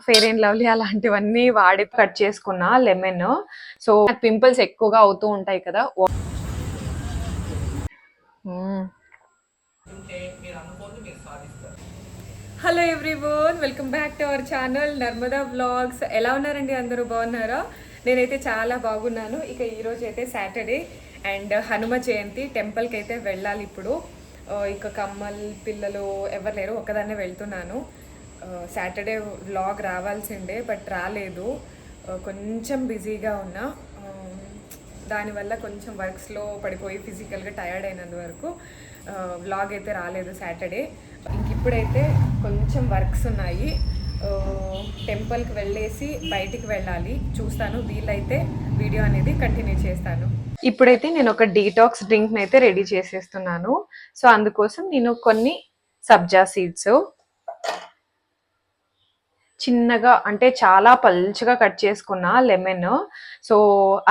Fair and lovely అలాంటివన్నీ వాడి cut చేసుకున్నా లెమన్. సో పింపుల్స్ ఎక్కువగా అవుతూ ఉంటాయి కదా. Hello everyone, welcome back to our channel Narmada vlogs. ఎలా ఉన్నారండి? అందరూ బాగున్నారా? నేనైతే చాలా బాగున్నాను. ఇక ఈరోజు అయితే సాటర్డే అండ్ హనుమ జయంతి. టెంపుల్కి అయితే వెళ్ళాలి ఇప్పుడు. ఇక కమ్మల్ పిల్లలు ఎవరు లేరు, ఒక్కదాన్నే వెళ్తున్నాను. సాటర్డే వ్లాగ్ రావాల్సిండే బట్ రాలేదు. కొంచెం బిజీగా ఉన్నా, దానివల్ల కొంచెం వర్క్స్లో పడిపోయి ఫిజికల్గా టయర్డ్ అయినందువరకు వ్లాగ్ అయితే రాలేదు సాటర్డే. ఇంక ఇప్పుడైతే కొంచెం వర్క్స్ ఉన్నాయి. టెంపుల్కి వెళ్ళేసి బయటికి వెళ్ళాలి. చూస్తాను, వీలైతే వీడియో అనేది కంటిన్యూ చేస్తాను. ఇప్పుడైతే నేను ఒక డీటాక్స్ డ్రింక్ని అయితే రెడీ చేసేస్తున్నాను. సో అందుకోసం నేను కొన్ని సబ్జా సీడ్స్ చిన్నగా, అంటే చాలా పల్చగా కట్ చేసుకున్న లెమన్. సో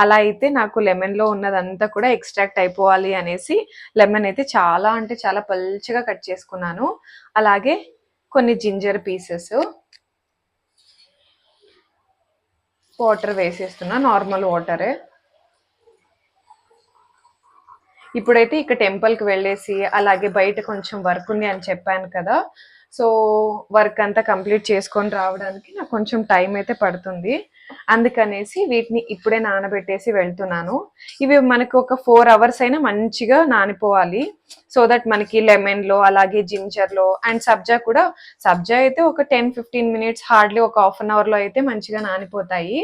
అలా అయితే నాకు లెమన్లో ఉన్నదంతా కూడా ఎక్స్ట్రాక్ట్ అయిపోవాలి అనేసి లెమన్ అయితే చాలా, అంటే చాలా పల్చగా కట్ చేసుకున్నాను. అలాగే కొన్ని జింజర్ పీసెస్, వాటర్ వేసేస్తున్నా, నార్మల్ వాటరే. ఇప్పుడైతే ఇక టెంపుల్కి వెళ్ళేసి అలాగే బయట కొంచెం వర్క్ ఉంది అని చెప్పాను కదా. సో వర్క్ అంతా కంప్లీట్ చేసుకొని రావడానికి నాకు కొంచెం టైం అయితే పడుతుంది. అందుకనేసి వీటిని ఇప్పుడే నానబెట్టేసి వెళ్తున్నాను. ఇవి మనకు ఒక 4 hours అయినా మంచిగా నానిపోవాలి. సో దట్ మనకి లెమన్లో అలాగే జింజర్లో అండ్ సబ్జా కూడా, సబ్జా అయితే ఒక 10-15 minutes, హార్డ్లీ ఒక 1/2 hourలో అయితే మంచిగా నానిపోతాయి.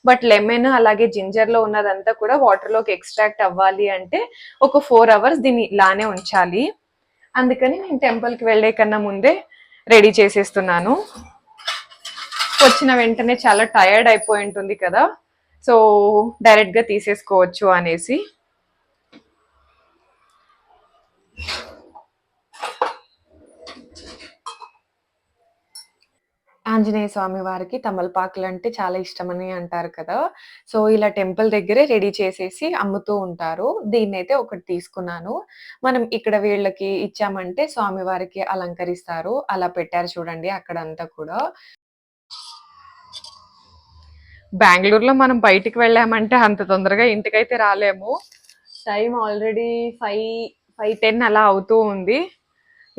బట్ లెమన్ అలాగే జింజర్లో ఉన్నదంతా కూడా వాటర్లోకి ఎక్స్ట్రాక్ట్ అవ్వాలి అంటే ఒక 4 hours దీన్ని ఇలానే ఉంచాలి. అందుకని నేను టెంపుల్కి వెళ్ళే కన్నా ముందే రెడీ చేసేస్తున్నాను. వచ్చిన వెంటనే చాలా టయర్డ్ అయిపోయి ఉంటుంది కదా, సో డైరెక్ట్గా తీసేసుకోవచ్చు అనేసి. ఆంజనేయ స్వామి వారికి తమలపాకులు అంటే చాలా ఇష్టమని అంటారు కదా. సో ఇలా టెంపుల్ దగ్గరే రెడీ చేసేసి అమ్ముతూ ఉంటారు. దీన్నైతే ఒకటి తీసుకున్నాను. మనం ఇక్కడ వీళ్ళకి ఇచ్చామంటే స్వామి వారికి అలంకరిస్తారు. అలా పెట్టారు చూడండి అక్కడంతా కూడా. బెంగళూరులో మనం బయటికి వెళ్ళామంటే అంత తొందరగా ఇంటికైతే రాలేము. టైం ఆల్రెడీ 5:10 అలా అవుతూ ఉంది.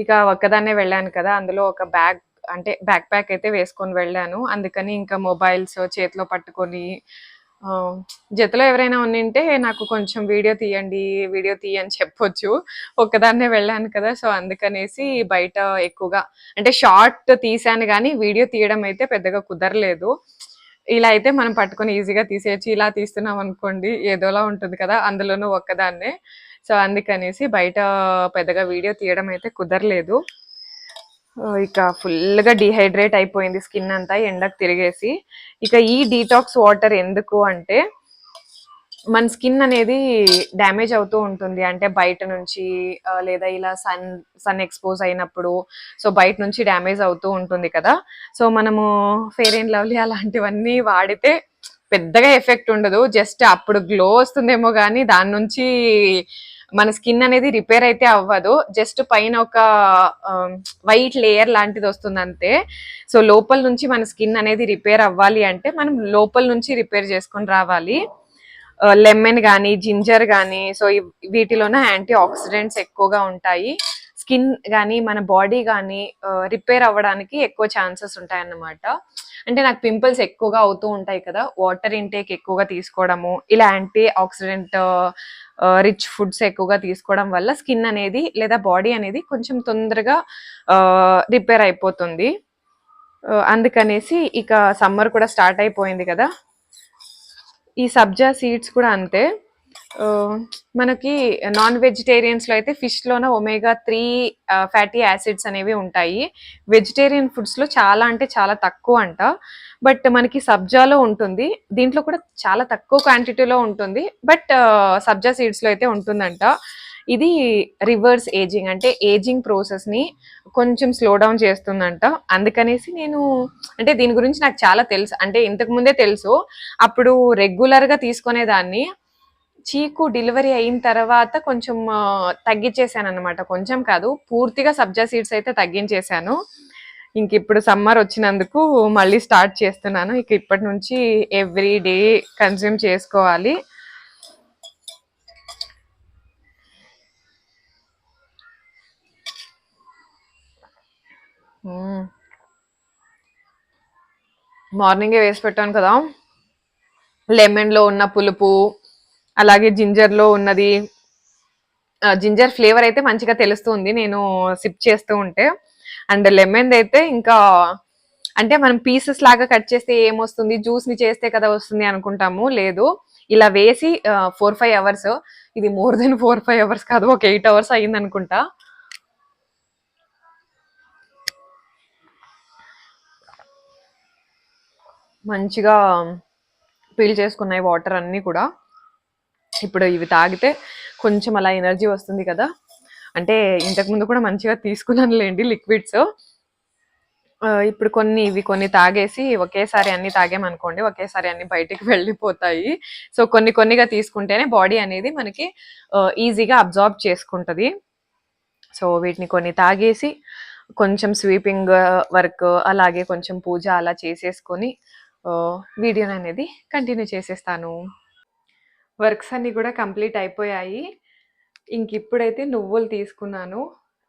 ఇక ఒక్కదాన్నే వెళ్ళాను కదా, అందులో ఒక బ్యాగ్, అంటే బ్యాక్ ప్యాక్ అయితే వేసుకొని వెళ్ళాను. అందుకని ఇంకా మొబైల్స్ చేతిలో పట్టుకొని, జతలో ఎవరైనా ఉండింటే నాకు కొంచెం వీడియో తీయని చెప్పొచ్చు. ఒక్కదాన్నే వెళ్ళాను కదా, సో అందుకనేసి బయట ఎక్కువగా, అంటే షార్ట్ తీసాను కానీ వీడియో తీయడం అయితే పెద్దగా కుదరలేదు. ఇలా అయితే మనం పట్టుకొని ఈజీగా తీసేయచ్చు. ఇలా తీస్తున్నాం అనుకోండి ఏదోలా ఉంటుంది కదా, అందులోనూ ఒక్కదాన్నే. సో అందుకనేసి బయట పెద్దగా వీడియో తీయడం అయితే కుదరలేదు. ఇక ఫుల్గా డిహైడ్రేట్ అయిపోయింది స్కిన్ అంతా ఎండకు తిరిగేసి. ఇక ఈ డీటాక్స్ వాటర్ ఎందుకు అంటే, మన స్కిన్ అనేది డ్యామేజ్ అవుతూ ఉంటుంది. అంటే బయట నుంచి లేదా ఇలా సన్ ఎక్స్పోజ్ అయినప్పుడు, సో బయట నుంచి డ్యామేజ్ అవుతూ ఉంటుంది కదా. సో మనము ఫెయిర్ అండ్ లవ్లీ అలాంటివన్నీ వాడితే పెద్దగా ఎఫెక్ట్ ఉండదు. జస్ట్ అప్పుడు గ్లో వస్తుందేమో కానీ దాని నుంచి మన స్కిన్ అనేది రిపేర్ అయితే అవ్వదు. జస్ట్ పైన ఒక వైట్ లేయర్ లాంటిది వస్తుంది అంతే. సో లోపల నుంచి మన స్కిన్ అనేది రిపేర్ అవ్వాలి అంటే మనం లోపల నుంచి రిపేర్ చేసుకొని రావాలి. లెమన్ కానీ జింజర్ కానీ, సో వీటిలోన యాంటీ ఆక్సిడెంట్స్ ఎక్కువగా ఉంటాయి. స్కిన్ కానీ మన బాడీ కానీ రిపేర్ అవ్వడానికి ఎక్కువ ఛాన్సెస్ ఉంటాయి అన్నమాట. అంటే నాకు పింపుల్స్ ఎక్కువగా అవుతూ ఉంటాయి కదా, వాటర్ ఇంటేక్ ఎక్కువగా తీసుకోవడము, ఇలా యాంటీ ఆక్సిడెంట్ రిచ్ ఫుడ్స్ ఎక్కువగా తీసుకోవడం వల్ల స్కిన్ అనేది లేదా బాడీ అనేది కొంచెం తొందరగా రిపేర్ అయిపోతుంది. అందుకనేసి ఇక సమ్మర్ కూడా స్టార్ట్ అయిపోయింది కదా. ఈ సబ్జా సీడ్స్ కూడా అంతే. మనకి నాన్ వెజిటేరియన్స్లో అయితే ఫిష్లోన omega-3 ఫ్యాటీ యాసిడ్స్ అనేవి ఉంటాయి. వెజిటేరియన్ ఫుడ్స్లో చాలా, అంటే చాలా తక్కువ అంట. బట్ మనకి సబ్జాలో ఉంటుంది. దీంట్లో కూడా చాలా తక్కువ క్వాంటిటీలో ఉంటుంది. బట్ సబ్జా సీడ్స్లో అయితే ఉంటుందంట. ఇది రివర్స్ ఏజింగ్, అంటే ఏజింగ్ ప్రాసెస్ని కొంచెం స్లో డౌన్ చేస్తుందంట. అందుకనేసి నేను, అంటే దీని గురించి నాకు చాలా తెలుసు, అంటే ఇంతకు ముందే తెలుసు. అప్పుడు రెగ్యులర్గా తీసుకునేదాన్ని. చీకు డెలివరీ అయిన తర్వాత కొంచెం తగ్గించేసాను అనమాట. కొంచెం కాదు, పూర్తిగా సబ్జా సీడ్స్ అయితే తగ్గించేశాను. ఇంకిప్పుడు సమ్మర్ వచ్చినందుకు మళ్ళీ స్టార్ట్ చేస్తున్నాను. ఇక ఇప్పటి నుంచి ఎవ్రీ డే కన్జ్యూమ్ చేసుకోవాలి. మార్నింగే వేసి పెట్టాను కదా, లెమన్లో ఉన్న పులుపు, అలాగే జింజర్లో ఉన్నది. జింజర్ ఫ్లేవర్ అయితే మంచిగా తెలుస్తుంది నేను సిప్ చేస్తూ ఉంటే. అండ్ లెమన్ అయితే ఇంకా, అంటే మనం పీసెస్ లాగా కట్ చేస్తే ఏమొస్తుంది, జ్యూస్ ని చేస్తే కదా వస్తుంది అనుకుంటాము. లేదు, ఇలా వేసి 4-5 అవర్స్, ఇది మోర్ దెన్ 4-5 అవర్స్ కాదు, ఒక 8 అవర్స్ అయ్యింది అనుకుంటా. మంచిగా పీల్ చేసుకున్నాయి వాటర్ అన్నీ కూడా. ఇప్పుడు ఇవి తాగితే కొంచెం అలా ఎనర్జీ వస్తుంది కదా. అంటే ఇంతకుముందు కూడా మంచిగా తీసుకున్నానులేండి లిక్విడ్స్. ఇప్పుడు కొన్ని తాగేసి ఒకేసారి అన్ని తాగామనుకోండి, ఒకేసారి అన్ని బయటికి వెళ్ళిపోతాయి. సో కొన్ని కొన్నిగా తీసుకుంటేనే బాడీ అనేది మనకి ఈజీగా అబ్జార్బ్ చేసుకుంటది. సో వీటిని కొన్ని తాగేసి కొంచెం స్వీపింగ్ వర్క్, అలాగే కొంచెం పూజ అలా చేసేసుకొని వీడియోని అనేది కంటిన్యూ చేసేస్తాను. వర్క్స్ అన్నీ కూడా కంప్లీట్ అయిపోయాయి. ఇంకిప్పుడైతే నువ్వులు తీసుకున్నాను,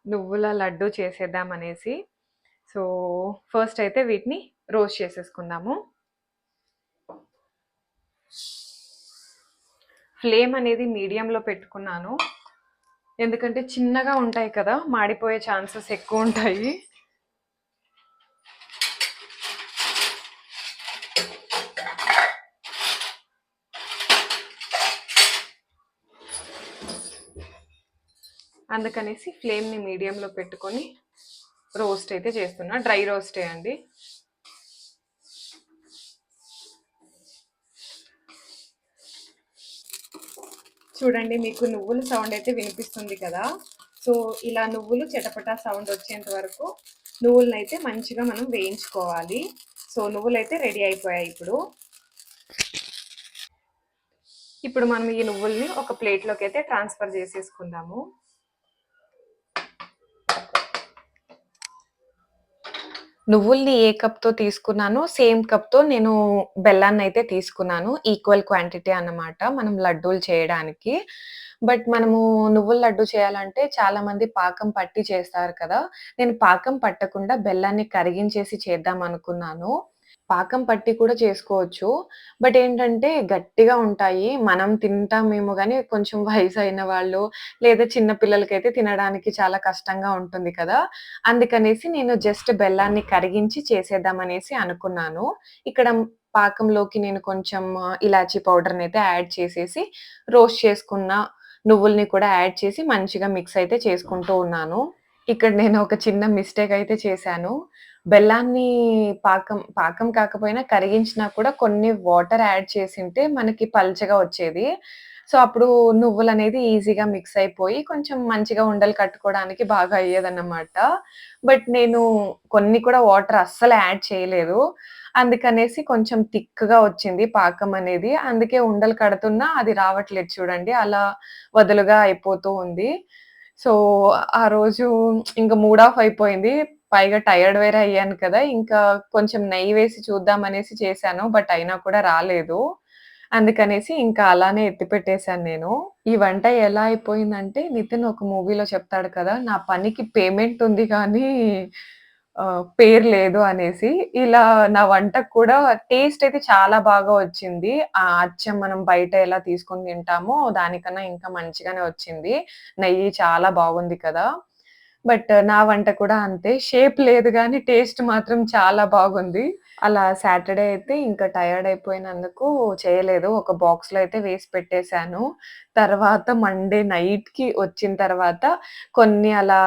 నువ్వుల లడ్డు చేసేద్దామనేసి. సో ఫస్ట్ అయితే వీటిని రోస్ట్ చేసేసుకుందాము. ఫ్లేమ్ అనేది మీడియంలో పెట్టుకున్నాను, ఎందుకంటే చిన్నగా ఉంటాయి కదా, మాడిపోయే ఛాన్సెస్ ఎక్కువ ఉంటాయి. అందుకనేసి ఫ్లేమ్ని మీడియంలో పెట్టుకొని రోస్ట్ అయితే చేస్తున్నా. డ్రై రోస్టే అండి. చూడండి, మీకు నువ్వుల సౌండ్ అయితే వినిపిస్తుంది కదా. సో ఇలా నువ్వులు చెటపటా సౌండ్ వచ్చేంత వరకు నువ్వులను అయితే మంచిగా మనం వేయించుకోవాలి. సో నువ్వులు అయితే రెడీ అయిపోయాయి. ఇప్పుడు మనం ఈ నువ్వుల్ని ఒక ప్లేట్లోకి అయితే ట్రాన్స్ఫర్ చేసేసుకుందాము. నువ్వుల్ని ఏ కప్‌తో తీసుకున్నానో సేమ్ కప్‌తో నేను బెల్లాన్నయితే తీసుకున్నాను. ఈక్వల్ క్వాంటిటీ అన్నమాట మనం లడ్డూలు చేయడానికి. బట్ మనము నువ్వుల లడ్డు చేయాలంటే చాలామంది పాకం పట్టి చేస్తారు కదా. నేను పాకం పట్టకుండా బెల్లాన్ని కరిగించేసి చేద్దామనుకున్నాను. పాకం పట్టి కూడా చేసుకోవచ్చు. బట్ ఏంటంటే గట్టిగా ఉంటాయి. మనం తింటామేమో గానీ కొంచెం వయసైన వాళ్ళు, లేదా చిన్న పిల్లలకైతే తినడానికి చాలా కష్టంగా ఉంటుంది కదా. అందుకనేసి నేను జస్ట్ బెల్లాన్ని కరిగించి చేసేద్దామనేసి అనుకున్నాను. ఇక్కడ పాకంలోకి నేను కొంచెం ఇలాచీ పౌడర్‌నైతే యాడ్ చేసేసి, రోస్ట్ చేసుకున్న నువ్వుల్ని కూడా యాడ్ చేసి మంచిగా మిక్స్ అయితే చేసుకుంటూ ఉన్నాను. ఇక్కడ నేను ఒక చిన్న మిస్టేక్ అయితే చేశాను. బెల్లాన్ని పాకం కాకపోయినా కరిగించినా కూడా కొన్ని వాటర్ యాడ్ చేసుంటే మనకి పల్చగా వచ్చేది. సో, అప్పుడు నువ్వులనేది ఈజీగా మిక్స్ అయిపోయి కొంచెం మంచిగా ఉండలు కట్టుకోవడానికి బాగా అయ్యేదన్నమాట. బట్ నేను కొన్ని కూడా వాటర్ అస్సలు యాడ్ చేయలేదు. అందుకనేసి కొంచెం థిక్‌గా వచ్చింది పాకం అనేది. అందుకే ఉండలు కడుతున్నా అది రావట్లేదు చూడండి. అలా వదులుగా అయిపోతూ ఉంది. సో, ఆ రోజు ఇంక మూడ్ ఆఫ్ అయిపోయింది. పైగా టైర్డ్ వేరే అయ్యాను కదా. ఇంకా కొంచెం నెయ్యి వేసి చూద్దామనేసి చేశాను. బట్ అయినా కూడా రాలేదు. అందుకనేసి ఇంకా అలానే ఎత్తిపెట్టేసాను నేను. ఈ వంట ఎలా అయిపోయిందంటే, నితిన్ ఒక మూవీలో చెప్తాడు కదా, నా పనికి పేమెంట్ ఉంది కానీ పేరు లేదు అనేసి. ఇలా నా వంటకు కూడా టేస్ట్ అయితే చాలా బాగా వచ్చింది. అచ్చం మనం బయట ఎలా తీసుకొని తింటామో దానికన్నా ఇంకా మంచిగానే వచ్చింది. నెయ్యి చాలా బాగుంది కదా. బట్ నా వంట కూడా అంతే. షేప్ లేదు గానీ టేస్ట్ మాత్రం చాలా బాగుంది. అలా సాటర్‌డే అయితే ఇంకా టయర్డ్ అయిపోయినందుకు చేయలేదు. ఒక బాక్స్‌లో అయితే వేసి పెట్టేసాను. తర్వాత మండే నైట్‌కి వచ్చిన తర్వాత కొన్ని అలా,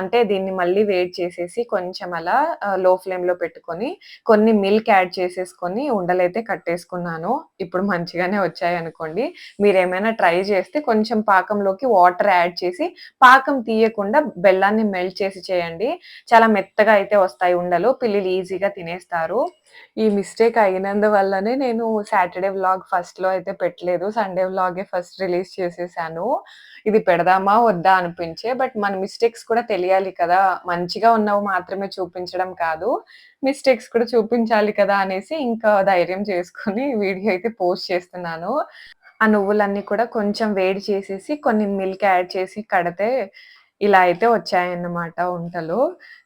అంటే దీన్ని మళ్ళీ వేడి చేసేసి కొంచెం అలా లో ఫ్లేమ్‌లో పెట్టుకొని కొన్ని మిల్క్ యాడ్ చేసేసుకొని ఉండలైతే కట్టేసుకున్నాను. ఇప్పుడు మంచిగానే వచ్చాయనుకోండి. మీరేమైనా ట్రై చేస్తే కొంచెం పాకంలోకి వాటర్ యాడ్ చేసి పాకం తీయకుండా బెల్లాన్ని మెల్ట్ చేసి చేయండి. చాలా మెత్తగా అయితే వస్తాయి ఉండలు. పిల్లలు ఈజీగా తినేస్తారు. ఈ మిస్టేక్ అయినందువల్లనే నేను సాటర్‌డే వ్లాగ్ ఫస్ట్‌లో అయితే పెట్టలేదు. సండే వ్లాగే ఫస్ట్ రిలీజ్ చేసేసాను. ఇది పెడదామా? వద్దా? అనిపించే. బట్ మన మిస్టేక్స్ కూడా తెలియాలి కదా! మంచిగా ఉన్నవి మాత్రమే చూపించడం కాదు. మిస్టేక్స్ కూడా చూపించాలి కదా! అనేసి ఇంకా ధైర్యం చేసుకొని వీడియో అయితే పోస్ట్ చేస్తున్నాను. ఆ నువ్వులన్నీ కూడా కొంచెం వేడి చేసేసి కొన్ని మిల్క్ యాడ్ చేసి కడితే ఇలా అయితే వచ్చాయన్నమాట ఉంటలు.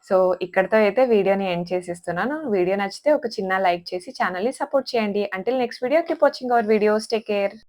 సో, ఇక్కడితో అయితే వీడియోని ఎండ్ చేసేస్తున్నాను. వీడియో నచ్చితే ఒక చిన్న లైక్ చేసి ఛానెల్‌ని సపోర్ట్ చేయండి. Until next video keep watching our videos. Take care.